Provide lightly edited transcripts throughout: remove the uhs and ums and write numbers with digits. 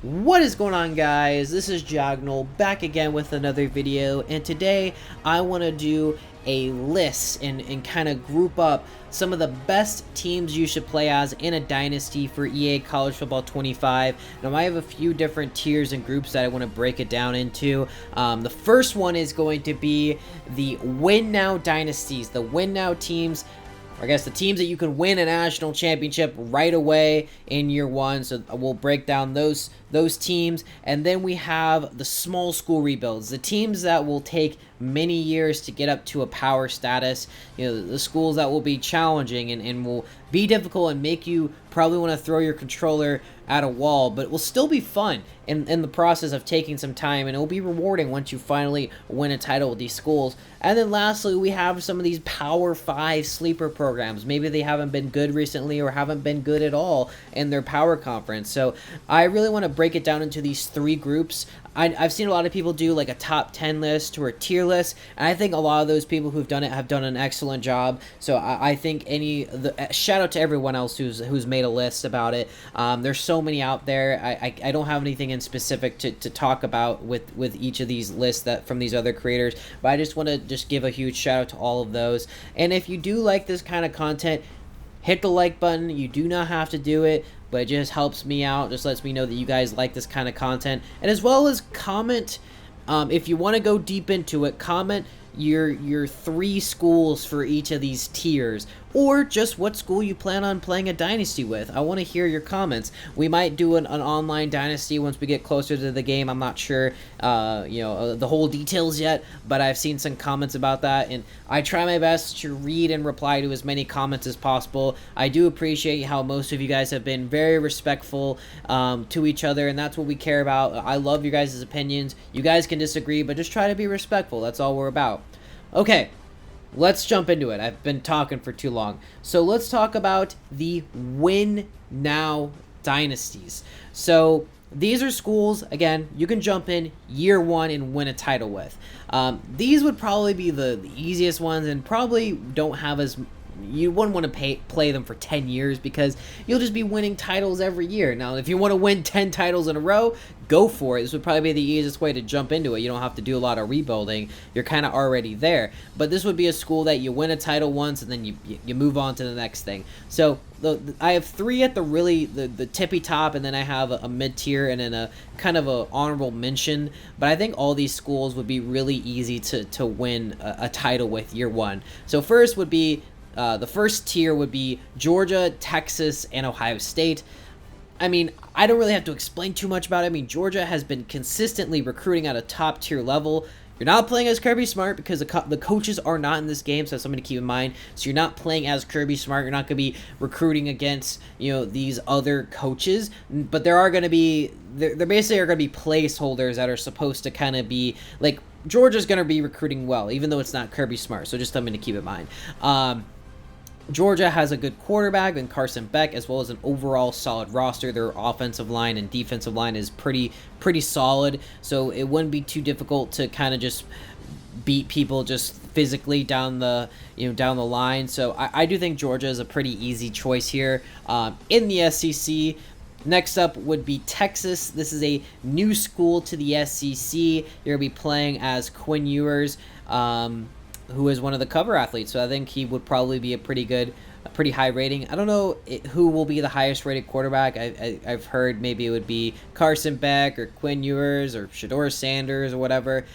What is going on, guys? This is Jognal back again with another video, and today I want to do a list and kind of group up some of the best teams you should play as in a dynasty for EA College Football 25. Now I have a few different tiers and groups that I want to break it down into. The first one is going to be the win now dynasties, the win now teams. I guess the teams that you can win a national championship right away in year one. So we'll break down those teams. And then we have the small school rebuilds, the teams that will take many years to get up to a power status. You know, the schools that will be challenging and will be difficult and make you probably want to throw your controller at a wall, but it will still be fun in the process of taking some time, and it will be rewarding once you finally win a title with these schools. And then lastly, we have some of these Power 5 sleeper programs. Maybe they haven't been good recently or haven't been good at all in their power conference. So I really want to break it down into these three groups. I've seen a lot of people do like a top 10 list or a tier list, and I think a lot of those people who've done it have done an excellent job. So I think shout out to everyone else who's made a list about it. There's so many out there. I don't have anything in specific to talk about with each of these lists that from these other creators, but I just want to give a huge shout out to all of those. And if you do like this kind of content, hit the like button. You do not have to do it, but it just helps me out. Just lets me know that you guys like this kind of content. And as well as comment, if you want to go deep into it, comment your three schools for each of these tiers, or just what school you plan on playing a dynasty with. I want to hear your comments. We might do an online dynasty once we get closer to the game. I'm not sure the whole details yet, but I've seen some comments about that, and I try my best to read and reply to as many comments as possible. I do appreciate how most of you guys have been very respectful to each other, and that's what we care about. I love you guys' opinions. You guys can disagree, but just try to be respectful. That's all we're about. Okay, let's jump into it. I've been talking for too long. So let's talk about the win now dynasties. So these are schools, again, you can jump in year one and win a title with. These would probably be the easiest ones, and probably don't have as... You wouldn't want to play them for 10 years because you'll just be winning titles every year. Now, if you want to win 10 titles in a row, go for it. This would probably be the easiest way to jump into it. You don't have to do a lot of rebuilding. You're kind of already there. But this would be a school that you win a title once and then you move on to the next thing. So I have three at the tippy top, and then I have a mid-tier and then a kind of a honorable mention. But I think all these schools would be really easy to win a title with year one. So first would be... the first tier would be Georgia, Texas, and Ohio State. I mean, I don't really have to explain too much about it. I mean, Georgia has been consistently recruiting at a top tier level. You're not playing as Kirby Smart because the coaches are not in this game, so that's something to keep in mind. So you're not playing as Kirby Smart. You're not going to be recruiting against, these other coaches. But there are going to be, there basically are going to be placeholders that are supposed to kind of be, like, Georgia's going to be recruiting well, even though it's not Kirby Smart. So just something to keep in mind. Georgia has a good quarterback in Carson Beck, as well as an overall solid roster. Their offensive line and defensive line is pretty solid, so it wouldn't be too difficult to kind of just beat people just physically down the line. So I do think Georgia is a pretty easy choice here. In the SEC, next up would be Texas. This is a new school to the SEC. You're going to be playing as Quinn Ewers, who is one of the cover athletes, so I think he would probably be a pretty high rating. I don't know who will be the highest rated quarterback. I've heard maybe it would be Carson Beck or Quinn Ewers or Shedeur Sanders or whatever.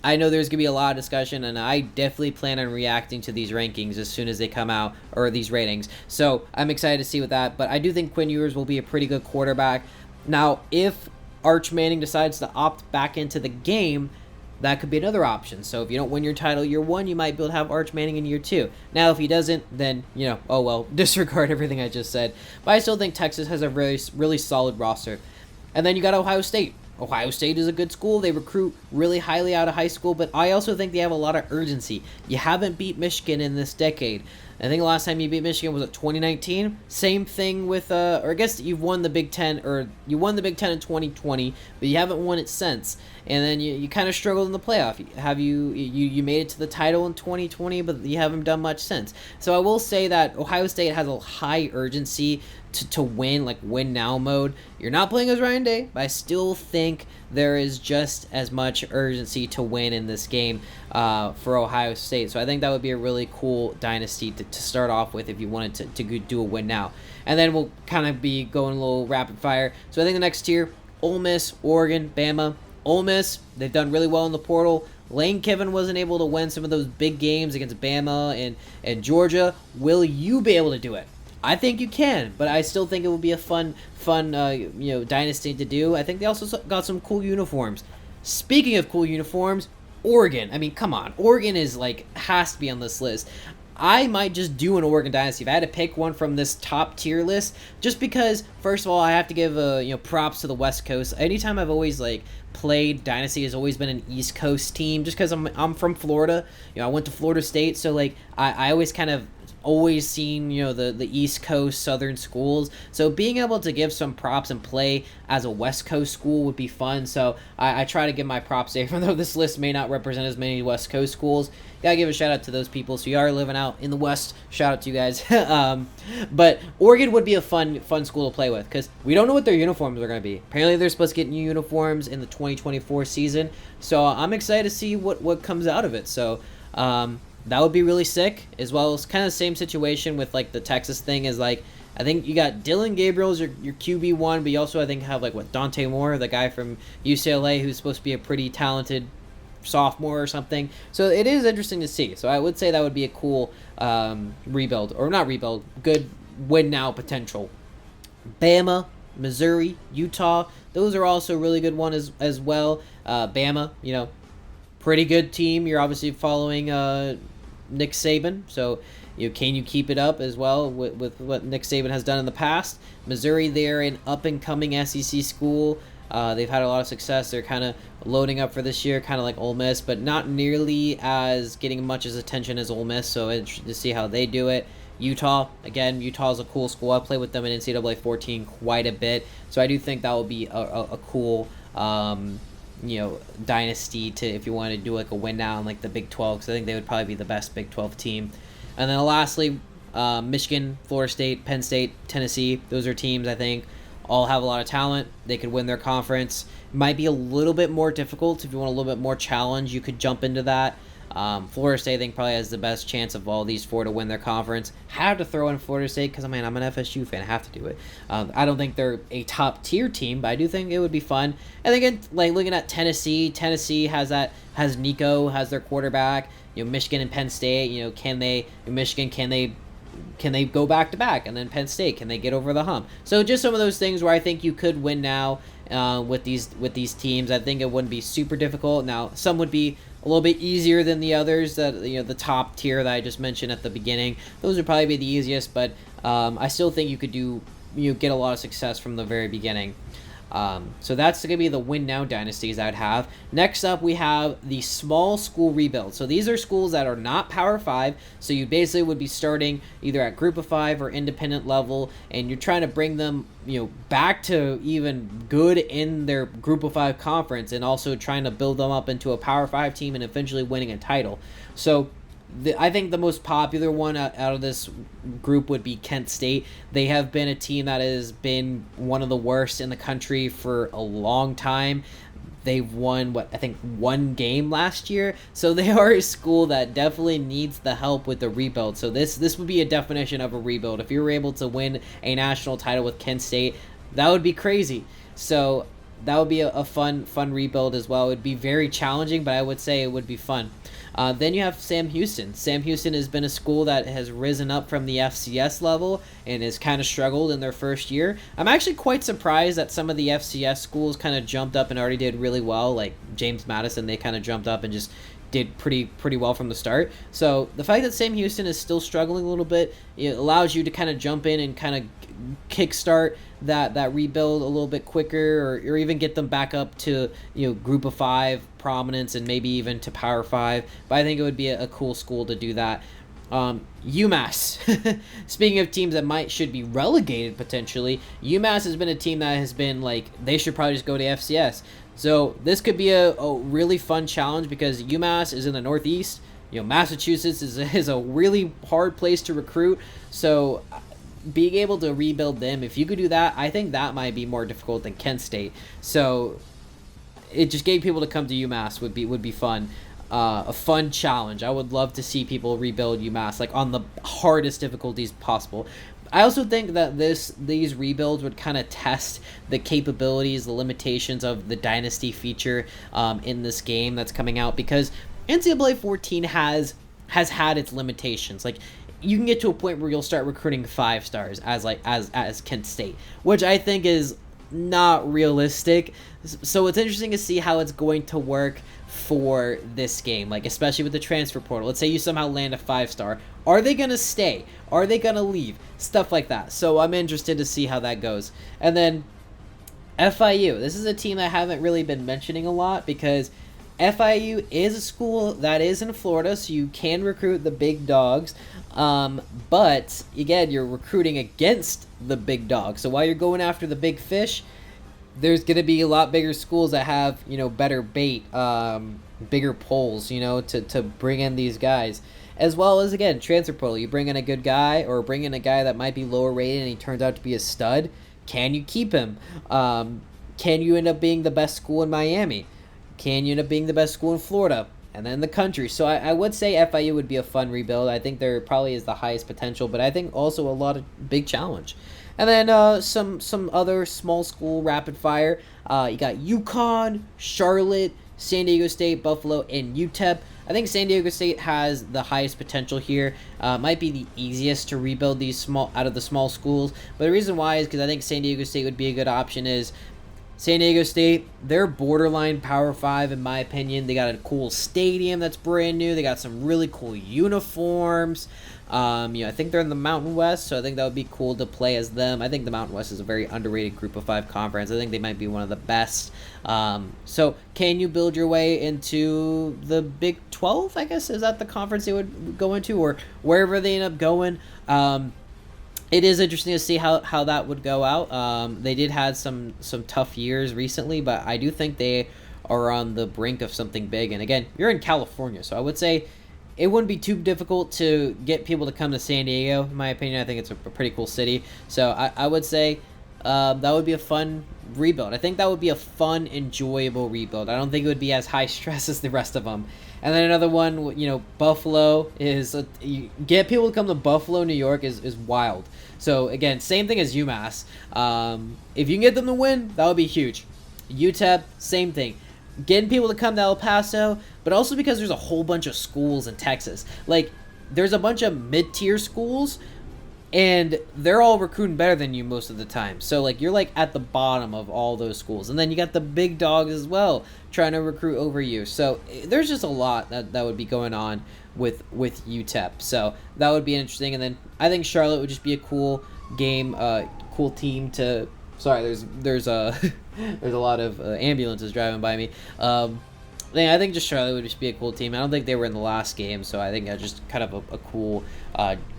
I know there's going to be a lot of discussion, and I definitely plan on reacting to these rankings as soon as they come out, or these ratings. So I'm excited to see what that, but I do think Quinn Ewers will be a pretty good quarterback. Now, if Arch Manning decides to opt back into the game, that could be another option. So if you don't win your title year one, you might be able to have Arch Manning in year two. Now, if he doesn't, then, oh well, disregard everything I just said. But I still think Texas has a really solid roster. And then you got Ohio State. Ohio State is a good school. They recruit really highly out of high school, but I also think they have a lot of urgency. You haven't beat Michigan in this decade. I think the last time you beat Michigan was at 2019. Same thing with, or I guess you've won the Big Ten, or you won the Big Ten in 2020, but you haven't won it since. And then you kind of struggled in the playoff. You made it to the title in 2020, but you haven't done much since. So I will say that Ohio State has a high urgency to win, like win now mode. You're not playing as Ryan Day, but I still think there is just as much urgency to win in this game for Ohio State. So I think that would be a really cool dynasty to start off with if you wanted to do a win now. And then we'll kind of be going a little rapid fire. So I think the next tier, Ole Miss, Oregon, Bama. Ole Miss, they've done really well in the portal. Lane Kiffin wasn't able to win some of those big games against Bama and Georgia. Will you be able to do it? I think you can, but I still think it would be a fun dynasty to do. I think they also got some cool uniforms. Speaking of cool uniforms, Oregon. I mean, come on. Oregon is has to be on this list. I might just do an Oregon dynasty if I had to pick one from this top tier list, just because first of all I have to give props to the West Coast. Anytime I've always played dynasty has always been an East Coast team, just because I'm from Florida. I went to Florida State, so I always kind of always seen the East Coast Southern schools, so being able to give some props and play as a West Coast school would be fun. So I try to give my props there, even though this list may not represent as many West Coast schools. Gotta give a shout out to those people. So you are living out in the West, shout out to you guys. But Oregon would be a fun school to play with, because we don't know what their uniforms are going to be. Apparently they're supposed to get new uniforms in the 2024 season, so I'm excited to see what comes out of it. So that would be really sick, as well as kind of the same situation with the Texas thing is I think you got Dylan Gabriel's your QB1, but you also I think have Dante Moore, the guy from UCLA who's supposed to be a pretty talented sophomore or something. So it is interesting to see. So I would say that would be a cool rebuild, or not rebuild, good win now potential. Bama, Missouri, Utah, those are also really good ones as well. Bama, pretty good team. You're obviously following Nick Saban, so can you keep it up as well with what Nick Saban has done in the past? Missouri, they're an up-and-coming SEC school. They've had a lot of success. They're kind of loading up for this year, kind of like Ole Miss, but not nearly as getting much as attention as Ole Miss, so interesting to see how they do it. Utah, again, Utah's a cool school. I played with them in NCAA 14 quite a bit, so I do think that will be a cool dynasty to, if you want to do a win now in the Big 12, because I think they would probably be the best Big 12 team. And then lastly, Michigan, Florida State, Penn State, Tennessee, those are teams I think all have a lot of talent. They could win their conference. Might be a little bit more difficult. If you want a little bit more challenge, you could jump into that. Florida State, I think, probably has the best chance of all these four to win their conference. Have to throw in Florida State because, I'm an FSU fan. I have to do it. I don't think they're a top-tier team, but I do think it would be fun. And again, looking at Tennessee has Nico, has their quarterback. Michigan and Penn State, Michigan, can they go back-to-back? And then Penn State, can they get over the hump? So just some of those things where I think you could win now with these teams. I think it wouldn't be super difficult. Now, some would be a little bit easier than the others, that the top tier that I just mentioned at the beginning. Those would probably be the easiest, but I still think you could get a lot of success from the very beginning. So that's going to be the win now dynasties I'd have. Next up, we have the small school rebuild. So these are schools that are not Power 5, so you basically would be starting either at Group of 5 or independent level, and you're trying to bring them back to even good in their Group of 5 conference, and also trying to build them up into a Power 5 team and eventually winning a title. So I think the most popular one out of this group would be Kent State. They have been a team that has been one of the worst in the country for a long time. They've won, one game last year. So they are a school that definitely needs the help with the rebuild. So this would be a definition of a rebuild. If you were able to win a national title with Kent State, that would be crazy. So that would be a fun rebuild as well. It would be very challenging, but I would say it would be fun. Then you have Sam Houston. Sam Houston has been a school that has risen up from the FCS level and has kind of struggled in their first year. I'm actually quite surprised that some of the FCS schools kind of jumped up and already did really well, like James Madison. They kind of jumped up and just did pretty well from the start. So the fact that Sam Houston is still struggling a little bit, it allows you to kind of jump in and kind of kickstart that rebuild a little bit quicker, or even get them back up to Group of 5 prominence and maybe even to Power 5. But I think it would be a cool school to do that. UMass. Speaking of teams that should be relegated potentially, UMass has been a team that has been like, they should probably just go to FCS. So this could be a really fun challenge because UMass is in the Northeast. Massachusetts is a really hard place to recruit. So being able to rebuild them, if you could do that, I think that might be more difficult than Kent State. So it just getting people to come to UMass would be fun. A fun challenge. I would love to see people rebuild UMass like on the hardest difficulties possible. I also think that these rebuilds would kind of test the capabilities, the limitations of the Dynasty feature in this game that's coming out, because NCAA 14 has had its limitations. Like, you can get to a point where you'll start recruiting 5 stars as Kent State, which I think is not realistic. So it's interesting to see how it's going to work for this game, like especially with the transfer portal. Let's say you somehow land a 5-star. Are they gonna stay? Are they gonna leave? Stuff like that. So I'm interested to see how that goes. And then FIU. This is a team I haven't really been mentioning a lot because FIU is a school that is in Florida, so you can recruit the big dogs. But again, you're recruiting against the big dogs. So while you're going after the big fish, there's going to be a lot bigger schools that have, better bait, bigger poles, to bring in these guys. As well as, again, transfer portal. You bring in a good guy or bring in a guy that might be lower rated and he turns out to be a stud. Can you keep him? Can you end up being the best school in Miami? Can you end up being the best school in Florida? And then the country. So I would say FIU would be a fun rebuild. I think there probably is the highest potential, but I think also a lot of big challenge. And then some other small school rapid fire. You got UConn, Charlotte, San Diego State, Buffalo, and UTEP. I think San Diego State has the highest potential here. Might be the easiest to rebuild these out of the small schools. But the reason why is because I think San Diego State would be a good option. Is San Diego State, they're borderline Power 5 in my opinion. They got a cool stadium that's brand new. They got some really cool uniforms. I think they're in the Mountain West, so I think that would be cool to play as them. I think the Mountain West is a very underrated Group of 5 conference. I think they might be one of the best. So can you build your way into the Big 12, I guess? Is that the conference they would go into, or wherever they end up going? It is interesting to see how that would go out. They did have some tough years recently, but I do think they are on the brink of something big. And again, you're in California, so I would say it wouldn't be too difficult to get people to come to San Diego, in my opinion. I think it's a pretty cool city. So I would say that would be a fun rebuild. I think that would be a fun, enjoyable rebuild. I don't think it would be as high stress as the rest of them. And then another one, Buffalo is get people to come to Buffalo, New York is wild. So again, same thing as UMass. If you can get them to win, that would be huge. UTEP, same thing. Getting people to come to El Paso, but also because there's a whole bunch of schools in Texas. Like, there's a bunch of mid-tier schools, and they're all recruiting better than you most of the time. So, you're, at the bottom of all those schools. And then you got the big dogs as well trying to recruit over you. So, there's just a lot that would be going on with UTEP. So, that would be interesting. And then I think Charlotte would just be a cool game, cool team to... Sorry, there's a lot of ambulances driving by me. I think just Charlotte would just be a cool team. I don't think they were in the last game, so I think that's just kind of a cool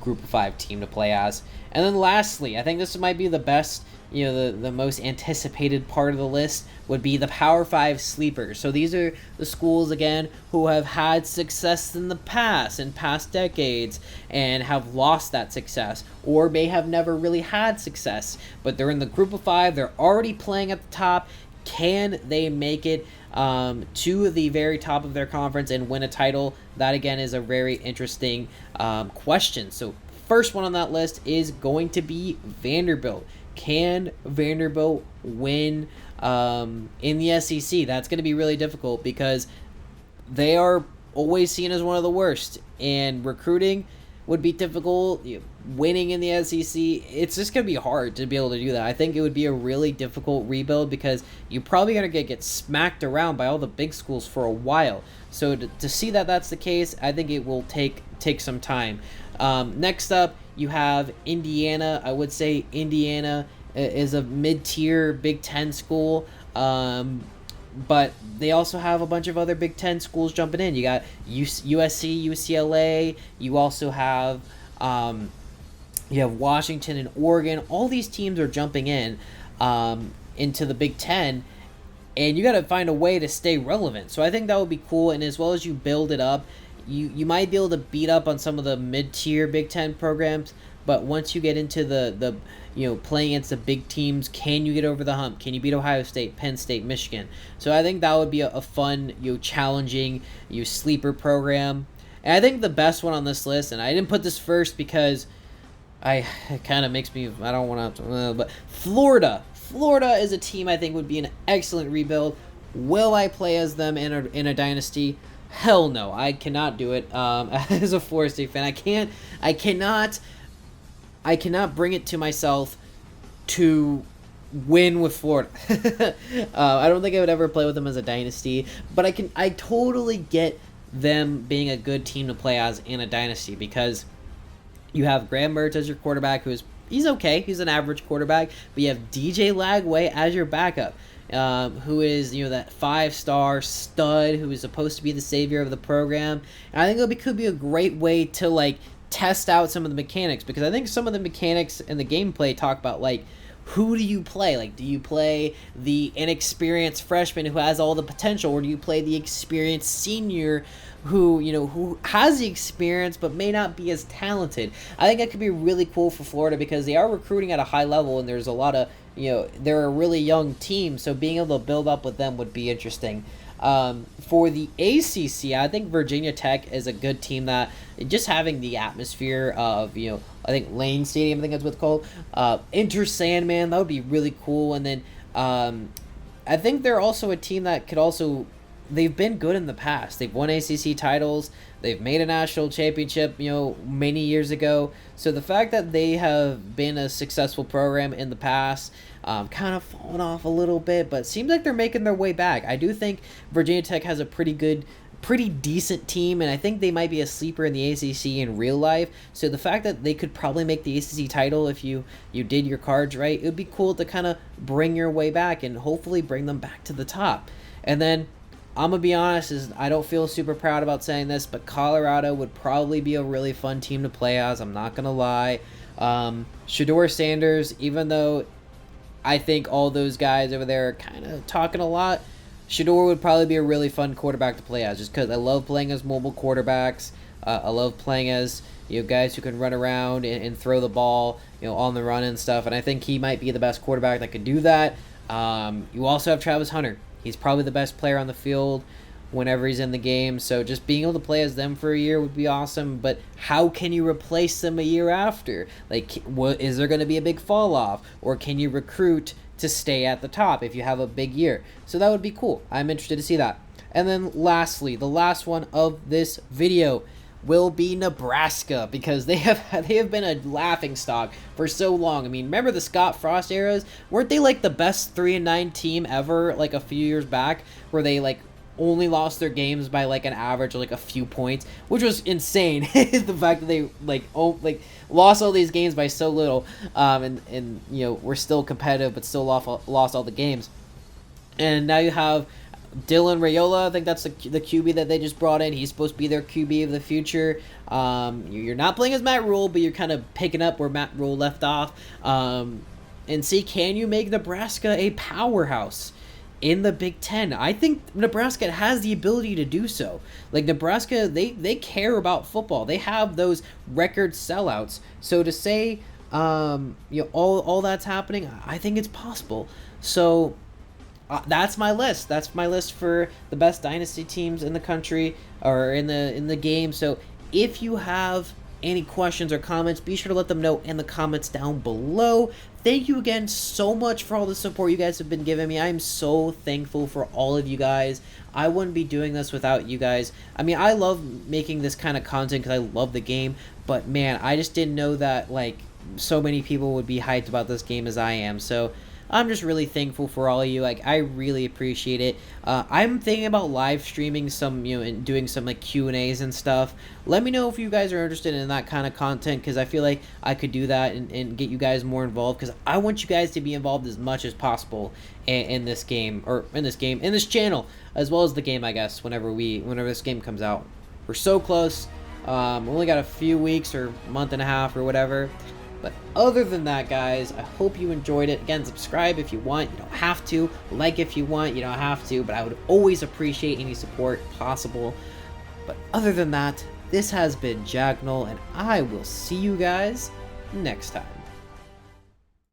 Group of 5 team to play as. And then lastly, I think this might be the best, the most anticipated part of the list would be the Power 5 sleepers. So these are the schools, again, who have had success in past decades, and have lost that success, or may have never really had success. But they're in the Group of 5. They're already playing at the top. Can they make it to the very top of their conference and win a title? That, again, is a very interesting question. So first one on that list is going to be Vanderbilt. Can Vanderbilt win in the SEC? That's going to be really difficult because they are always seen as one of the worst, and recruiting would be difficult. Winning in the SEC, it's just going to be hard to be able to do that. I think it would be a really difficult rebuild because you're probably going to get smacked around by all the big schools for a while. So to see that that's the case, I think it will take some time. Next up, you have Indiana. I would say Indiana is a mid-tier Big Ten school. But they also have a bunch of other Big Ten schools jumping in. You got USC, UCLA. You also have Washington and Oregon. All these teams are jumping in into the Big Ten, and you got to find a way to stay relevant. So I think that would be cool. And as well as you build it up, you might be able to beat up on some of the mid-tier Big Ten programs. But once you get into the playing against the big teams, can you get over the hump? Can you beat Ohio State, Penn State, Michigan? So I think that would be a fun, challenging, sleeper program. And I think the best one on this list, and I didn't put this first because it kind of makes me, I don't want to, but Florida. Florida is a team I think would be an excellent rebuild. Will I play as them in a dynasty? Hell no, I cannot do it. As a Florida State fan, I cannot bring it to myself to win with Florida. I don't think I would ever play with them as a dynasty, but I totally get them being a good team to play as in a dynasty, because you have Graham Mertz as your quarterback, he's okay, he's an average quarterback, but you have DJ Lagway as your backup, who is that 5-star stud who is supposed to be the savior of the program. And I think it could be a great way to test out some of the mechanics, because I think some of the mechanics in the gameplay talk about who do you play? Do you play the inexperienced freshman who has all the potential, or do you play the experienced senior who has the experience but may not be as talented? I think that could be really cool for Florida, because they are recruiting at a high level, and there's a lot of they're a really young team, so being able to build up with them would be interesting. For the ACC, I think Virginia Tech is a good team that just having the atmosphere of, I think Lane Stadium, I think that's what it's called, Enter Sandman, that would be really cool. And then I think they're also a team that could also, they've been good in the past. They've won ACC titles. They've made a national championship, many years ago. So the fact that they have been a successful program in the past, kind of fallen off a little bit, but it seems like they're making their way back. I do think Virginia Tech has a pretty decent team, and I think they might be a sleeper in the ACC in real life. So the fact that they could probably make the ACC title if you did your cards right, it would be cool to kind of bring your way back and hopefully bring them back to the top. And then I'm going to be honest, I don't feel super proud about saying this, but Colorado would probably be a really fun team to play as. I'm not going to lie. Shedeur Sanders, even though I think all those guys over there are kind of talking a lot, Shedeur would probably be a really fun quarterback to play as, just because I love playing as mobile quarterbacks. I love playing as guys who can run around and throw the ball on the run and stuff, and I think he might be the best quarterback that could do that. You also have Travis Hunter. He's probably the best player on the field whenever he's in the game, so just being able to play as them for a year would be awesome. But how can you replace them a year after? Is there going to be a big fall off, or can you recruit to stay at the top if you have a big year? So that would be cool. I'm interested to see that. And then lastly, the last one of this video will be Nebraska, because they have been a laughing stock for so long. I mean, remember the Scott Frost eras? Weren't they the best 3-9 team ever a few years back, where they only lost their games by an average of a few points, which was insane. The fact that they lost all these games by so little, and we're still competitive but still lost all the games. And now you have Dylan Raiola. I think that's the QB that they just brought in. He's supposed to be their QB of the future. You're not playing as Matt Rule, but you're kind of picking up where Matt Rule left off. And see, can you make Nebraska a powerhouse in the Big Ten? I think Nebraska has the ability to do so. Nebraska, they care about football. They have those record sellouts. So to say, all that's happening, I think it's possible. So that's my list. That's my list for the best dynasty teams in the country, or in the game. So if you have any questions or comments, be sure to let them know in the comments down below. Thank you again so much for all the support you guys have been giving me. I'm so thankful for all of you guys. I wouldn't be doing this without you guys. I mean, I love making this kind of content because I love the game, but man, I just didn't know that so many people would be hyped about this game as I am. So I'm just really thankful for all of you. Like, I really appreciate it. I'm thinking about live streaming some, and doing some like Q&As and stuff. Let me know if you guys are interested in that kind of content, because I feel like I could do that and get you guys more involved, because I want you guys to be involved as much as possible in this game, in this channel, as well as the game, I guess, whenever this game comes out. We're so close. We only got a few weeks or month and a half or whatever. But other than that, guys, I hope you enjoyed it. Again, subscribe if you want. You don't have to. Like if you want. You don't have to. But I would always appreciate any support possible. But other than that, this has been Jagnal, and I will see you guys next time.